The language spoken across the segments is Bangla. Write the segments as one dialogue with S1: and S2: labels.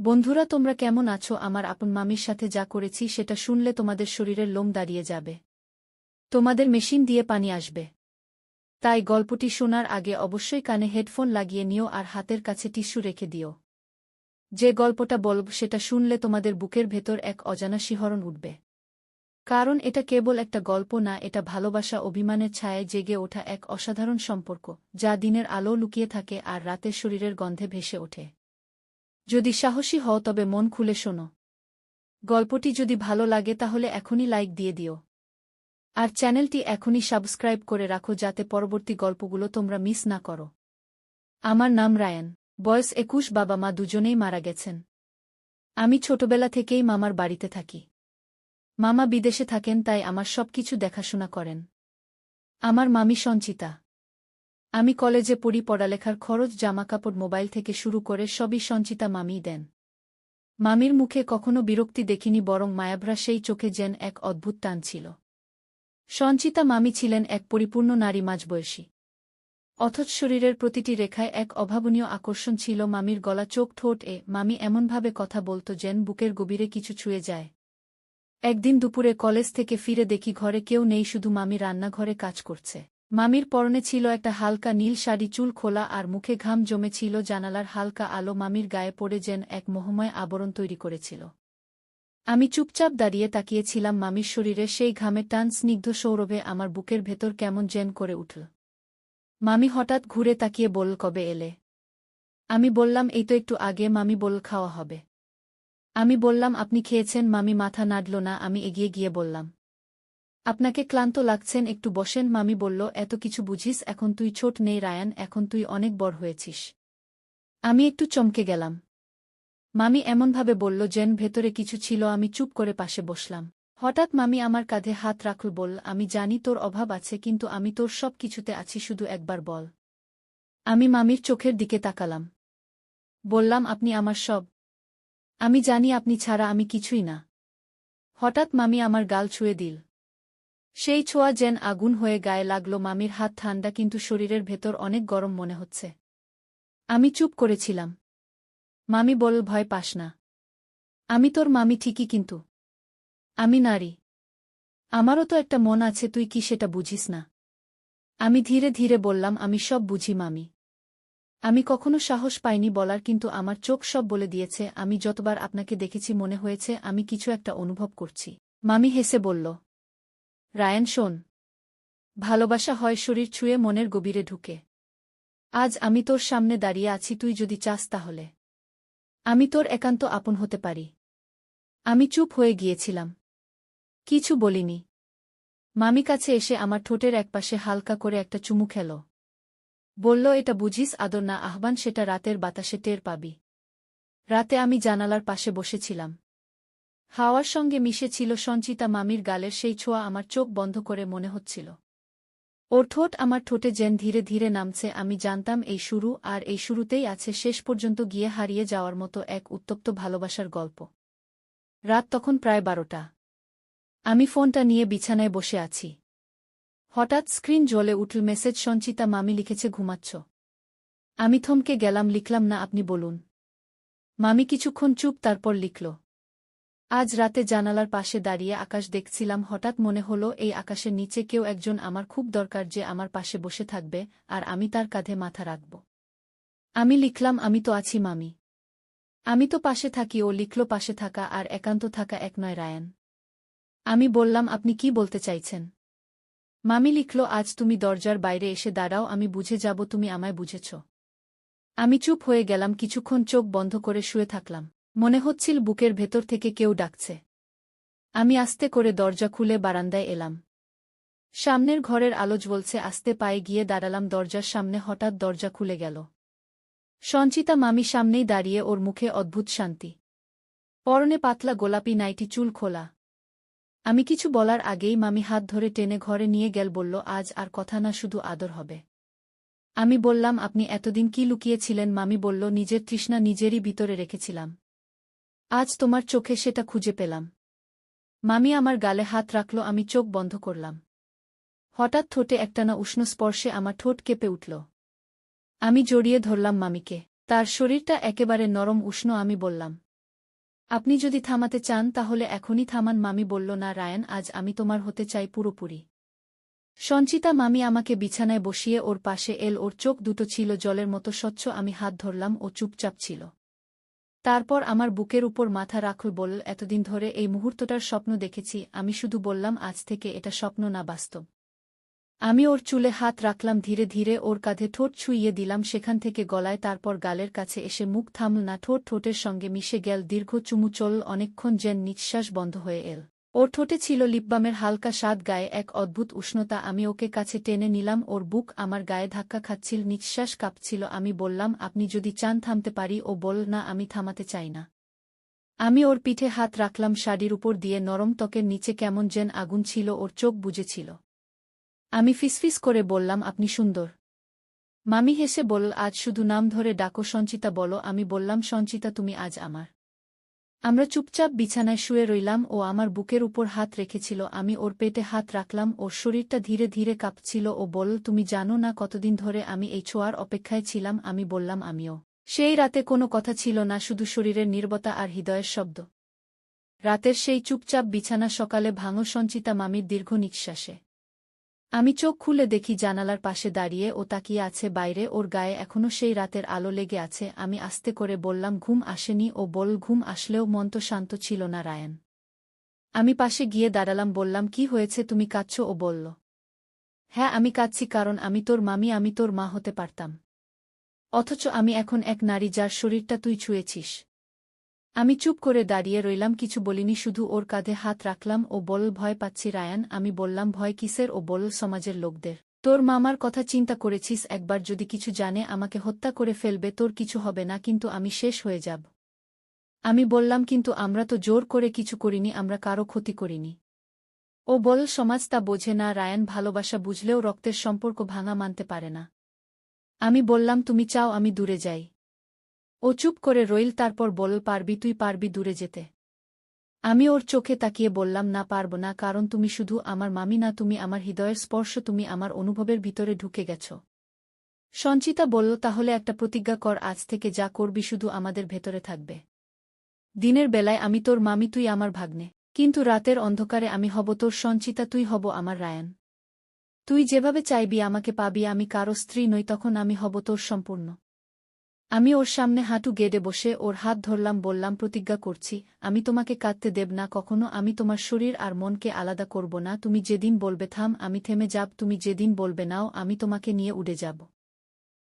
S1: বন্ধুরা, তোমরা কেমন আছো? আমার আপন মামির সাথে যা করেছি সেটা শুনলে তোমাদের শরীরের লোম দাঁড়িয়ে যাবে। তোমাদের মেশিন দিয়ে পানি আসবে। তাই গল্পটি শোনার আগে অবশ্যই কানে হেডফোন লাগিয়ে নিও আর হাতের কাছে টিস্যু রেখে দিও। যে গল্পটা বলব সেটা শুনলে তোমাদের বুকের ভেতর এক অজানা শিহরণ উঠবে। কারণ এটা কেবল একটা গল্প না, এটা ভালোবাসা, অভিমানের ছায়ায় জেগে ওঠা এক অসাধারণ সম্পর্ক, যা দিনের আলো লুকিয়ে থাকে আর রাতের শরীরের গন্ধে ভেসে ওঠে। যদি সাহসী হও তবে মন খুলে শোনো। গল্পটি যদি ভালো লাগে তাহলে এখনই লাইক দিয়ে দিও। আর চ্যানেলটি এখনই সাবস্ক্রাইব করে রাখো যাতে পরবর্তী গল্পগুলো তোমরা মিস না করো। আমার নাম রায়ান। বয়স 21। বাবা মা দুজনেই মারা গেছেন। আমি ছোটবেলা থেকেই মামার বাড়িতে থাকি। মামা বিদেশে থাকেন, তাই আমার সবকিছু দেখাশোনা করেন আমার মামি সঞ্চিতা। আমি কলেজে পড়ি, পড়ালেখার খরচ, জামাকাপড়, মোবাইল থেকে শুরু করে সবই সঞ্চিতা মামিই দেন। মামির মুখে কখনো বিরক্তি দেখিনি, বরং মায়াভরা সেই চোখে যেন এক অদ্ভুত টান ছিল। সঞ্চিতা মামি ছিলেন এক পরিপূর্ণ নারী, মাঝবয়সী, অথচ শরীরের প্রতিটি রেখায় এক অভাবনীয় আকর্ষণ ছিল। মামির গলা, চোখ, ঠোঁট মামি এমনভাবে কথা বলত যেন বুকের গভীরে কিছু ছুঁয়ে যায়। একদিন দুপুরে কলেজ থেকে ফিরে দেখি ঘরে কেউ নেই, শুধু মামি রান্নাঘরে কাজ করছে। মামির পরনে ছিল একটা হালকা নীল শাড়ি, চুল খোলা আর মুখে ঘাম জমেছিল। জানালার হালকা আলো মামির গায়ে পড়ে যেন এক মোহময় আবরণ তৈরি করেছিল। আমি চুপচাপ দাঁড়িয়ে তাকিয়েছিলাম। মামির শরীরে সেই ঘামের টান, স্নিগ্ধ সৌরভে আমার বুকের ভেতর কেমন যেন করে উঠল। মামি হঠাৎ ঘুরে তাকিয়ে বলল, কবে এলে? আমি বললাম, এই তো একটু আগে। মামি বলল, খাওয়া হবে? আমি বললাম, আপনি খেয়েছেন? মামি মাথা নাড়ল না। আমি এগিয়ে গিয়ে বললাম, আপনাকে ক্লান্ত লাগছেন, একটু বসেন। মামি বলল, এত কিছু বুঝিস? এখন তুই ছোট নেই রায়ান, এখন তুই অনেক বড় হয়েছিস। আমি একটু চমকে গেলাম। মামি এমনভাবে বলল যেন ভেতরে কিছু ছিল। আমি চুপ করে পাশে বসলাম। হঠাৎ মামি আমার কাঁধে হাত রাখল, বলল, আমি জানি তোর অভাব আছে, কিন্তু আমি তোর সব কিছুতে আছি, শুধু একবার বল। আমি মামির চোখের দিকে তাকালাম। বললাম, আপনি আমার সব। আমি জানি আপনি ছাড়া আমি কিছুই না। হঠাৎ মামি আমার গাল ছুঁয়ে দিল। সেই ছোঁয়া যেন আগুন হয়ে গায়ে লাগল। মামির হাত ঠান্ডা, কিন্তু শরীরের ভেতর অনেক গরম মনে হচ্ছে। আমি চুপ করেছিলাম। মামি বলল, ভয় পাস না। আমি তোর মামি ঠিকই, কিন্তু আমি নারী। আমারও তো একটা মন আছে, তুই কি সেটা বুঝিস না? আমি ধীরে ধীরে বললাম, আমি সব বুঝি মামি। আমি কখনো সাহস পাইনি বলার, কিন্তু আমার চোখ সব বলে দিয়েছে। আমি যতবার আপনাকে দেখেছি মনে হয়েছে আমি কিছু একটা অনুভব করছি। মামি হেসে বলল, রায়ান শোন, ভালোবাসা হয় শরীর ছুঁয়ে, মনের গভীরে ঢুকে। আজ আমি তোর সামনে দাঁড়িয়ে আছি, তুই যদি চাস তাহলে আমি তোর একান্ত আপন হতে পারি। আমি চুপ হয়ে গিয়েছিলাম, কিছু বলিনি। মামি কাছে এসে আমার ঠোঁটের একপাশে হালকা করে একটা চুমু খেল। বলল, এটা বুঝিস আদর না আহ্বান, সেটা রাতের বাতাসে টের পাবি। রাতে আমি জানালার পাশে বসেছিলাম। হাওয়ার সঙ্গে মিশে ছিল সঞ্চিতা মামির গালের সেই ছোঁয়া। আমার চোখ বন্ধ করে মনে হচ্ছিল ওর ঠোঁট আমার ঠোঁটে যেন ধীরে ধীরে নামছে। আমি জানতাম এই শুরু, আর এই শুরুতেই আছে শেষ পর্যন্ত গিয়ে হারিয়ে যাওয়ার মতো এক উত্তপ্ত ভালোবাসার গল্প। রাত তখন প্রায় 12টা। আমি ফোনটা নিয়ে বিছানায় বসে আছি। হঠাৎ স্ক্রিন জ্বলে উঠল। মেসেজ, সঞ্চিতা মামি লিখেছে, ঘুমাচ্ছ? আমি থমকে গেলাম। লিখলাম, না, আপনি বলুন। মামি কিছুক্ষণ চুপ, তারপর লিখল, আজ রাতে জানালার পাশে দাঁড়িয়ে আকাশ দেখছিলাম। হঠাৎ মনে হলো এই আকাশের নিচে কেউ একজন আমার খুব দরকার, যে আমার পাশে বসে থাকবে আর আমি তার কাঁধে মাথা রাখব। আমি লিখলাম, আমি তো আছি মামি, আমি তো পাশে থাকি। ও লিখল, পাশে থাকা আর একান্ত থাকা এক নয় রায়ান। আমি বললাম, আপনি কি বলতে চাইছেন? মামি লিখল, আজ তুমি দরজার বাইরে এসে দাঁড়াও, আমি বুঝে যাব তুমি আমায় বুঝেছ। আমি চুপ হয়ে গেলাম। কিছুক্ষণ চোখ বন্ধ করে শুয়ে থাকলাম। মনে হচ্ছিল বুকের ভেতর থেকে কেউ ডাকছে। আমি আস্তে করে দরজা খুলে বারান্দায় এলাম। সামনের ঘরের আলো জ্বলছে। আস্তে পায়ে গিয়ে দাঁড়ালাম দরজার সামনে। হঠাৎ দরজা খুলে গেল। সঞ্চিতা মামি সামনেই দাঁড়িয়ে, ওর মুখে অদ্ভুত শান্তি। পরনে পাতলা গোলাপি নাইটি, চুল খোলা। আমি কিছু বলার আগেই মামি হাত ধরে টেনে ঘরে নিয়ে গেল। বলল, আজ আর কথা না, শুধু আদর হবে। আমি বললাম, আপনি এতদিন কি লুকিয়েছিলেন? মামি বলল, নিজের তৃষ্ণা নিজেরই ভিতরে রেখেছিলাম। আজ তোমার চোখে সেটা খুঁজে পেলাম। মামি আমার গালে হাত রাখল। আমি চোখ বন্ধ করলাম। হঠাৎ ঠোঁটে একটানা উষ্ণ স্পর্শে আমার ঠোঁট কেঁপে উঠল। আমি জড়িয়ে ধরলাম মামিকে। তার শরীরটা একেবারে নরম, উষ্ণ। আমি বললাম, আপনি যদি থামাতে চান তাহলে এখনই থামান। মামি বলল, না রায়ান, আজ আমি তোমার হতে চাই পুরোপুরি। সঞ্চিতা মামি আমাকে বিছানায় বসিয়ে ওর পাশে এল। ওর চোখ দুটো ছিল জলের মতো স্বচ্ছ। আমি হাত ধরলাম, ও চুপচাপ ছিল। তারপর আমার বুকের উপর মাথা রাখল, বলল, এতদিন ধরে এই মুহূর্তটার স্বপ্ন দেখেছি। আমি শুধু বললাম, আজ থেকে এটা স্বপ্ন না, বাস্তব। আমি ওর চুলে হাত রাখলাম, ধীরে ধীরে ওর কাঁধে ঠোঁট ছুঁইয়ে দিলাম, সেখান থেকে গলায়, তারপর গালের কাছে এসে মুখ থামল না। ঠোঁট ঠোঁটের সঙ্গে মিশে গেল, দীর্ঘ চুমু চলল অনেকক্ষণ, যেন নিঃশ্বাস বন্ধ হয়ে এল। ওর ঠোঁটে ছিল লিপবামের হালকা স্বাদ, গায়ে এক অদ্ভুত উষ্ণতা। আমি ওকে কাছে টেনে নিলাম, ওর বুক আমার গায়ে ধাক্কা খাচ্ছিল, নিঃশ্বাস কাঁপছিল। আমি বললাম, আপনি যদি চান থামতে পারি। ও বলল, না, আমি থামাতে চাই না। আমি ওর পিঠে হাত রাখলাম, শাড়ির উপর দিয়ে, নরম ত্বকের নিচে কেমন যেন আগুন ছিল। ওর চোখ বুজেছিল। আমি ফিসফিস করে বললাম, আপনি সুন্দর। মামি হেসে বলল, আজ শুধু নাম ধরে ডাকো, সঞ্চিতা বলো। আমি বললাম, সঞ্চিতা, তুমি আজ আমার। আমরা চুপচাপ বিছানায় শুয়ে রইলাম। ও আমার বুকের উপর হাত রেখেছিল, আমি ওর পেটে হাত রাখলাম। ওর শরীরটা ধীরে ধীরে কাঁপছিল। ও বলল, তুমি জানো না কতদিন ধরে আমি এই ছোঁয়ার অপেক্ষায় ছিলাম। আমি বললাম, আমিও। সেই রাতে কোনো কথা ছিল না, শুধু শরীরের নীরবতা আর হৃদয়ের শব্দ। রাতের সেই চুপচাপ বিছানা সকালে ভাঙো সঞ্চিতা মামির দীর্ঘ নিঃশ্বাসে। আমি চোখ খুলে দেখি জানালার পাশে দাঁড়িয়ে ও তাকিয়ে আছে বাইরে। ওর গায়ে এখনো সেই রাতের আলো লেগে আছে। আমি আস্তে করে বললাম, ঘুম আসেনি। ও বলল, ঘুম আসলেও মন তো শান্ত ছিল না রায়ান। আমি পাশে গিয়ে দাঁড়ালাম, বললাম, কি হয়েছে, তুমি কাঁদছো? ও বলল, হ্যাঁ, আমি কাঁদছি, কারণ আমি তোর মামি, আমি তোর মা হতে পারতাম। অথচ আমি এখন এক নারী যার শরীরটা তুই ছুঁয়েছিস। আমি চুপ করে দাঁড়িয়ে রইলাম, কিছু বলিনি, শুধু ওর কাঁধে হাত রাখলাম। ও বলল, ভয় পাচ্ছি রায়ান। আমি বললাম, ভয় কিসের? ও বলল, সমাজের লোকদের। তোর মামার কথা চিন্তা করেছিস? একবার যদি কিছু জানে আমাকে হত্যা করে ফেলবে। তোর কিছু হবে না, কিন্তু আমি শেষ হয়ে যাব। আমি বললাম, কিন্তু আমরা তো জোর করে কিছু করিনি, আমরা কারো ক্ষতি করিনি। ও বলল, সমাজ তা বোঝে না রায়ান, ভালোবাসা বুঝলেও রক্তের সম্পর্ক ভাঙা মানতে পারে না। আমি বললাম, তুমি চাও আমি দূরে যাই? ও চুপ করে রইল, তারপর বলল, পারবি, তুই পারবি দূরে যেতে? আমি ওর চোখে তাকিয়ে বললাম, না, পারব না, কারণ তুমি শুধু আমার মামি না, তুমি আমার হৃদয়ের স্পর্শ, তুমি আমার অনুভবের ভিতরে ঢুকে গেছ। সঞ্চিতা বলল, তাহলে একটা প্রতিজ্ঞা কর, আজ থেকে যা করবি শুধু আমাদের ভেতরে থাকবে। দিনের বেলায় আমি তোর মামি, তুই আমার ভাগ্নে। কিন্তু রাতের অন্ধকারে আমি হব তোর সঞ্চিতা, তুই হব আমার রায়ান। তুই যেভাবে চাইবি আমাকে পাবি, আমি কারো স্ত্রী নই, তখন আমি হব তোর সম্পূর্ণ। আমি ওর সামনে হাঁটু গেড়ে বসে ওর হাত ধরলাম, বললাম, প্রতিজ্ঞা করছি, আমি তোমাকে কাঁদতে দেব না কখনো। আমি তোমার শরীর আর মনকে আলাদা করব না। তুমি যেদিন বলবে থাম, আমি থেমে যাব। তুমি যেদিন বলবে নাও, আমি তোমাকে নিয়ে উড়ে যাব।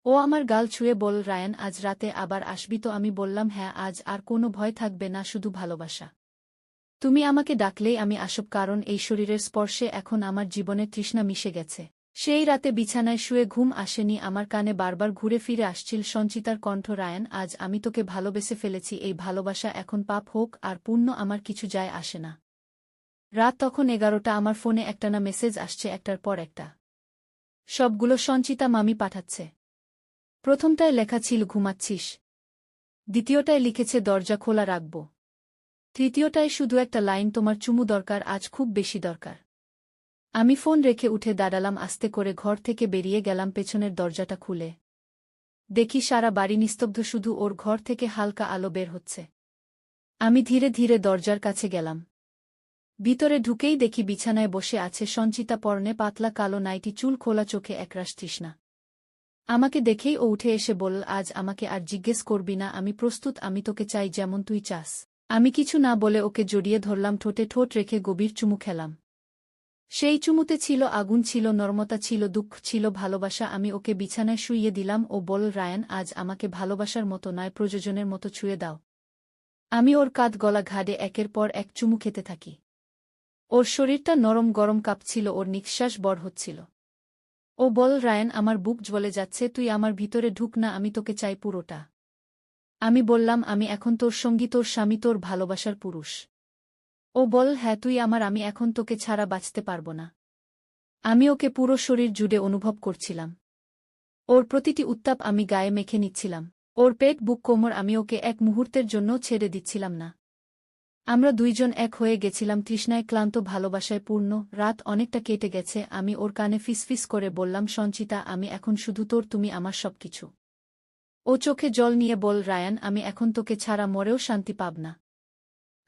S1: ও আমার গাল ছুঁয়ে বল, রায়ান, আজ রাতে আবার আসবি তো? আমি বললাম, হ্যাঁ, আজ আর কোনো ভয় থাকবে না, শুধু ভালোবাসা। তুমি আমাকে ডাকলেই আমি আসব, কারণ এই শরীরের স্পর্শে এখন আমার জীবনের তৃষ্ণা মিশে গেছে। সেই রাতে বিছানায় শুয়ে ঘুম আসেনি, আমার কানে বারবার ঘুরে ফিরে আসছিল সঞ্চিতার কণ্ঠ, রায়ান, আজ আমি তোকে ভালোবেসে ফেলেছি। এই ভালোবাসা এখন পাপ হোক আর পুণ্য, আমার কিছু যায় আসে না। রাত তখন 11টা। আমার ফোনে একটানা মেসেজ আসছে, একটার পর একটা। সবগুলো সঞ্চিতা মামি পাঠাচ্ছে। প্রথমটায় লেখা ছিল, ঘুমাচ্ছিস? দ্বিতীয়টায় লিখেছে, দরজা খোলা রাখব। তৃতীয়টায় শুধু একটা লাইন, তোমার চুমু দরকার, আজ খুব বেশি দরকার। আমি ফোন রেখে উঠে দাঁড়ালাম, আস্তে করে ঘর থেকে বেরিয়ে গেলাম, পেছনের দরজাটা খুলে দেখি সারা বাড়ি নিস্তব্ধ, শুধু ওর ঘর থেকে হালকা আলো বের হচ্ছে। আমি ধীরে ধীরে দরজার কাছে গেলাম। ভিতরে ঢুকেই দেখি বিছানায় বসে আছে সঞ্চিতা, পরনে পাতলা কালো নাইটি, চুল খোলা, চোখে একরাশ তৃষ্ণা। আমাকে দেখেই ও উঠে এসে বলল, আজ আমাকে আর জিজ্ঞেস করবি না, আমি প্রস্তুত, আমি তোকে চাই যেমন তুই চাস। আমি কিছু না বলে ওকে জড়িয়ে ধরলাম, ঠোঁটে ঠোঁট রেখে গভীর চুমু খেলাম। সেই চুমুতে ছিল আগুন, ছিল নরমতা, ছিল দুঃখ, ছিল ভালোবাসা। আমি ওকে বিছানায় শুইয়ে দিলাম। ও বলল, রায়ান, আজ আমাকে ভালোবাসার মতো নয়, প্রয়োজনের মতো ছুঁয়ে দাও। আমি ওর কাঁধ গলা ঘাড়ে একের পর এক চুমু খেতে থাকি। ওর শরীরটা নরম গরম কাঁপছিল, ওর নিঃশ্বাস বড় হচ্ছিল। ও বল, রায়ান, আমার বুক জ্বলে যাচ্ছে, তুই আমার ভিতরে ঢুক না, আমি তোকে চাই পুরোটা। আমি বললাম, আমি এখন তোর সঙ্গী, তোর স্বামী, তোর ভালোবাসার পুরুষ। ও বল, হ্যাঁ, তুই আমার, আমি এখন তোকে ছাড়া বাঁচতে পারব না। আমি ওকে পুরো শরীর জুড়ে অনুভব করছিলাম। ওর প্রতিটি উত্তাপ আমি গায়ে মেখে নিচ্ছিলাম। ওর পেট, বুক, কোমর, আমি ওকে এক মুহূর্তের জন্য ছেড়ে দিচ্ছিলাম না। আমরা দুইজন এক হয়ে গেছিলাম, তৃষ্ণায় ক্লান্ত, ভালোবাসায় পূর্ণ। রাত অনেকটা কেটে গেছে। আমি ওর কানে ফিসফিস করে বললাম, সঞ্চিতা, আমি এখন শুধু তোর, তুমি আমার সবকিছু। ও চোখে জল নিয়ে বল, রায়ান, আমি এখন তোকে ছাড়া মরেও শান্তি পাব না।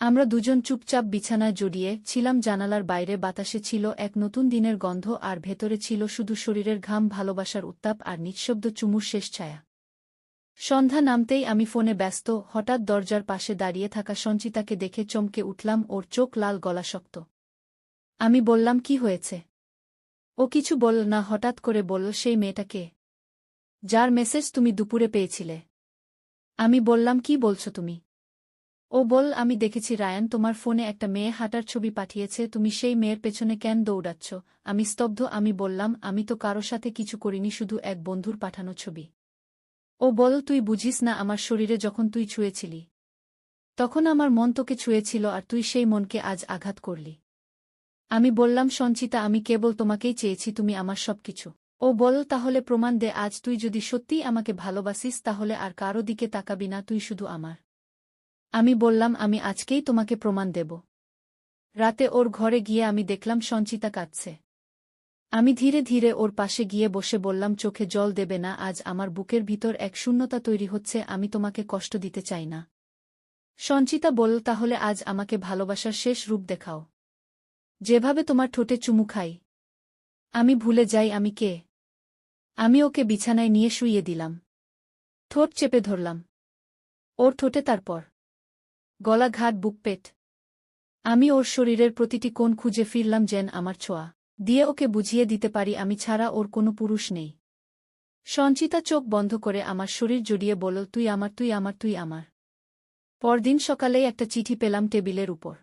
S1: আমরা দুজন চুপচাপ বিছানায় জড়িয়ে ছিলাম, জানালার বাইরে বাতাসে ছিল এক নতুন দিনের গন্ধ আর ভেতরে ছিল শুধু শরীরের ঘাম, ভালোবাসার উত্তাপ আর নিঃশব্দ চুমুর শেষ ছায়া। সন্ধ্যা নামতেই আমি ফোনে ব্যস্ত, হঠাৎ দরজার পাশে দাঁড়িয়ে থাকা সঞ্চিতাকে দেখে চমকে উঠলাম, ওর চোখ লাল, গলা শক্ত। আমি বললাম, কি হয়েছে? ও কিছু বলল না, হঠাৎ করে বলল, সেই মেয়েটা কে, যার মেসেজ তুমি দুপুরে পেয়েছিলে? আমি বললাম, কি বলছো তুমি? ও বল, আমি দেখেছি রায়ান তোমার ফোনে একটা মেয়ে হাঁটার ছবি পাঠিয়েছে, তুমি সেই মেয়ের পেছনে কেন দৌড়াচ্ছ? আমি স্তব্ধ। আমি বললাম, আমি তো কারো সাথে কিছু করিনি, শুধু এক বন্ধুর পাঠানো ছবি। ও বল, তুই বুঝিস না, আমার শরীরে যখন তুই ছুঁয়েছিলি তখন আমার মন তোকে ছুঁয়েছিল আর তুই সেই মনকে আজ আঘাত করলি। আমি বললাম, সঞ্চিতা, আমি কেবল তোমাকেই চেয়েছি, তুমি আমার সবকিছু। ও বল, তাহলে প্রমাণ দে, আজ তুই যদি সত্যিই আমাকে ভালোবাসিস তাহলে আর কারো দিকে তাকাবি না, তুই শুধু আমার। আমি বললাম, আমি আজকেই তোমাকে প্রমাণ দেব। রাতে ওর ঘরে গিয়ে আমি দেখলাম সঞ্চিতা কাঁদছে। আমি ধীরে ধীরে ওর পাশে গিয়ে বসে বললাম, চোখে জল দেবে না, আজ আমার বুকের ভিতর এক শূন্যতা তৈরি হচ্ছে, আমি তোমাকে কষ্ট দিতে চাই না। সঞ্চিতা বলল, তাহলে আজ আমাকে ভালোবাসার শেষ রূপ দেখাও, যেভাবে তোমার ঠোঁটে চুমু খাই আমি ভুলে যাই আমি কে। আমি ওকে বিছানায় নিয়ে শুইয়ে দিলাম, ঠোঁট চেপে ধরলাম ওর ঠোঁটে, তারপর গলা, ঘাট, বুক, পেট। আমি ওর শরীরের প্রতিটি কোণ খুঁজে ফিরলাম, যেন আমার ছোঁয়া দিয়ে ওকে বুঝিয়ে দিতে পারি আমি ছাড়া ওর কোনো পুরুষ নেই। সঞ্চিতা চোখ বন্ধ করে আমার শরীর জড়িয়ে বলল, তুই আমার, তুই আমার, তুই আমার। পরদিন সকালেই একটা চিঠি পেলাম টেবিলের উপর।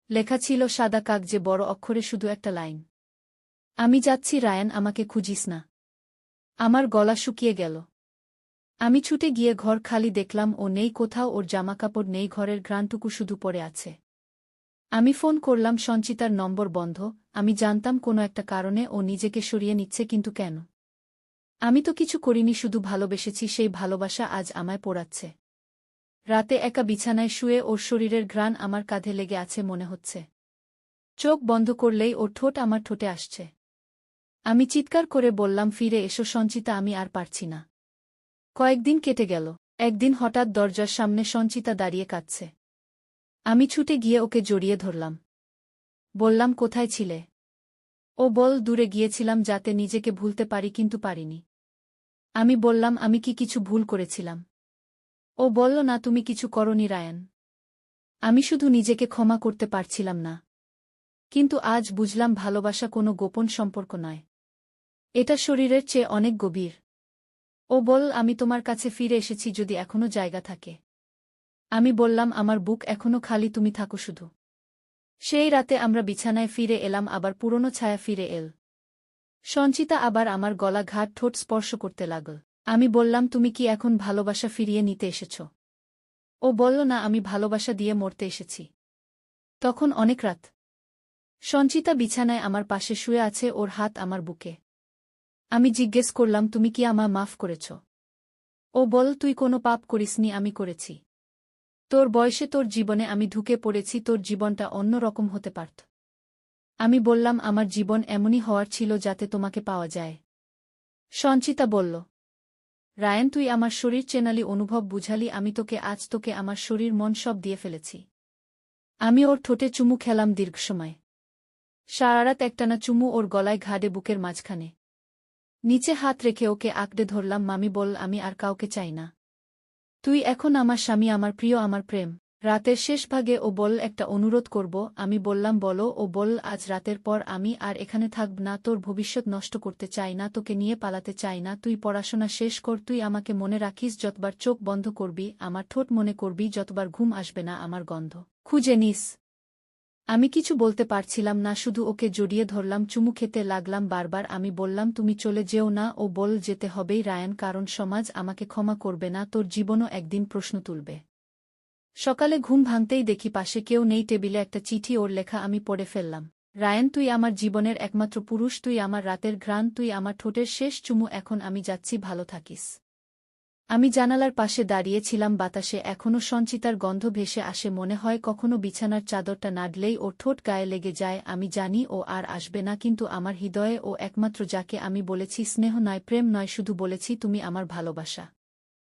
S1: লেখা ছিল সাদা কাগজে বড় অক্ষরে শুধু একটা লাইন, আমি যাচ্ছি রায়ান, আমাকে খুঁজিস না। আমার গলা শুকিয়ে গেল। আমি ছুটে গিয়ে ঘর খালি দেখলাম, ও নেই কোথাও, ওর জামাকাপড় নেই, ঘরের ঘ্রাণটুকু শুধু পড়ে আছে। আমি ফোন করলাম, সঞ্চিতার নম্বর বন্ধ। আমি জানতাম কোনো একটা কারণে ও নিজেকে সরিয়ে নিচ্ছে, কিন্তু কেন? আমি তো কিছু করিনি, শুধু ভালোবেসেছি, সেই ভালোবাসা আজ আমায় পোড়াচ্ছে। রাতে একা বিছানায় শুয়ে ওর শরীরের ঘ্রাণ আমার কাঁধে লেগে আছে মনে হচ্ছে। চোখ বন্ধ করলেই ওর ঠোঁট আমার ঠোঁটে আসছে। আমি চিৎকার করে বললাম, ফিরে এসো সঞ্চিতা, আমি আর পারছি না। কয়েকদিন কেটে গেল। একদিন হঠাৎ দরজার সামনে সঞ্চিতা দাঁড়িয়ে কাঁদছে। আমি ছুটে গিয়ে ওকে জড়িয়ে ধরলাম। বললাম, কোথায় ছিলে? ও বল, দূরে গিয়েছিলাম যাতে নিজেকে ভুলতে পারি, কিন্তু পারিনি। আমি বললাম, আমি কি কিছু ভুল করেছিলাম? ও বলল, না, তুমি কিছু করনি রায়ান। আমি শুধু নিজেকে ক্ষমা করতে পারছিলাম না। কিন্তু আজ বুঝলাম, ভালোবাসা কোনো গোপন সম্পর্ক নয়, এটা শরীরের চেয়ে অনেক গভীর। ও বল, আমি তোমার কাছে ফিরে এসেছি যদি এখনো জায়গা থাকে। আমি বললাম, আমার বুক এখনো খালি, তুমি থাকো শুধু। সেই রাতে আমরা বিছানায় ফিরে এলাম, আবার পুরনো ছায়া ফিরে এল। সঞ্চিতা আবার আমার গলা, ঘাট, ঠোঁট স্পর্শ করতে লাগল। আমি বললাম, তুমি কি এখন ভালোবাসা ফিরিয়ে নিতে এসেছ? ও বলল, না, আমি ভালোবাসা দিয়ে মরতে এসেছি। তখন অনেক রাত। সঞ্চিতা বিছানায় আমার পাশে শুয়ে আছে, ওর হাত আমার বুকে। আমি জিজ্ঞেস করলাম, তুমি কি আমায় মাফ করেছ? ও বল, তুই কোনো পাপ করিসনি, আমি করেছি। তোর বয়সে, তোর জীবনে আমি ঢুকে পড়েছি, তোর জীবনটা অন্য রকম হতে পারত। আমি বললাম, আমার জীবন এমনই হওয়ার ছিল যাতে তোমাকে পাওয়া যায়। সঞ্চিতা বলল, রায়ান, তুই আমার শরীর চেনালি, অনুভব বুঝালি, আমি তোকে, আজ তোকে আমার শরীর মন সব দিয়ে ফেলেছি। আমি ওর ঠোঁটে চুমু খেলাম দীর্ঘ সময়। সারারাত একটানা চুমু, ওর গলায়, ঘাড়ে, বুকের মাঝখানে। নিচে হাত রেখে ওকে আঁকড়ে ধরলাম। মামি বল, আমি আর কাউকে চাই না। তুই এখন আমার স্বামী, আমার প্রিয়, আমার প্রেম। রাতের শেষ ভাগে ও বল, একটা অনুরোধ করব। আমি বললাম, বলো। ও বল, আজ রাতের পর আমি আর এখানে থাকব না, তোর ভবিষ্যৎ নষ্ট করতে চাই না, তোকে নিয়ে পালাতে চাই না, তুই পড়াশোনা শেষ কর, তুই আমাকে মনে রাখিস, যতবার চোখ বন্ধ করবি আমার ঠোঁট মনে করবি, যতবার ঘুম আসবে না আমার গন্ধ খুঁজে নিস। আমি কিছু বলতে পারছিলাম না, শুধু ওকে জড়িয়ে ধরলাম, চুমু খেতে লাগলাম বারবার। আমি বললাম, তুমি চলে যেও না। ও বল, যেতে হবেই রায়ান, কারণ সমাজ আমাকে ক্ষমা করবে না, তোর জীবনও একদিন প্রশ্ন তুলবে। সকালে ঘুম ভাঙতেই দেখি পাশে কেউ নেই, টেবিলে একটা চিঠি, ওর লেখা। আমি পড়ে ফেললাম, রায়ান, তুই আমার জীবনের একমাত্র পুরুষ, তুই আমার রাতের ঘ্রাণ, তুই আমার ঠোঁটের শেষ চুমু, এখন আমি যাচ্ছি, ভালো থাকিস। আমি জানালার পাশে দাঁড়িয়ে ছিলাম, বাতাসে এখনও সঞ্চিতার গন্ধ ভেসে আসে, মনে হয় কখনো বিছানার চাদরটা নাড়লেই ওর ঠোঁট গায়ে লেগে যায়। আমি জানি ও আর আসবে না, কিন্তু আমার হৃদয়ে ও একমাত্র, যাকে আমি বলেছি স্নেহ নয়, প্রেম নয়, শুধু বলেছি তুমি আমার ভালোবাসা।